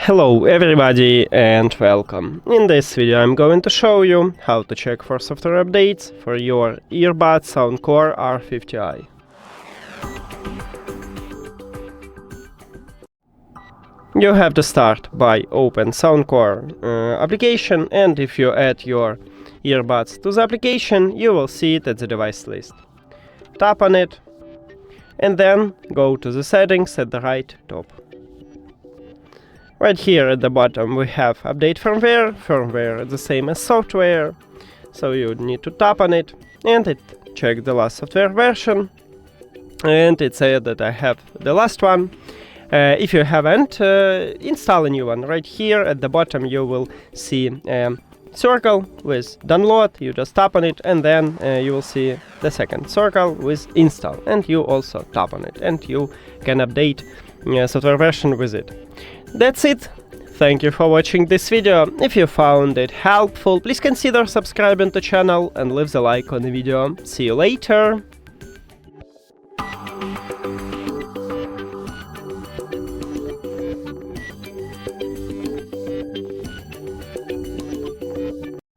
Hello everybody and welcome. In this video I'm going to show you how to check for software updates for your earbuds SOUNDCORE R50i. You have to start by open SOUNDCORE application, and if you add your earbuds to the application you will see it at the device list. Tap on it and then go to the settings at the right top. Right here at the bottom we have update firmware. Firmware is the same as software, so you need to tap on it and it check the last software version, and it said that I have the last one. If you haven't, install a new one. Right here at the bottom you will see circle with download. You just tap on it and then you will see the second circle with install, and you also tap on it and you can update software version with it. That's it. Thank you for watching this video. If you found it helpful, please consider subscribing to the channel and leave a like on the video. See you later.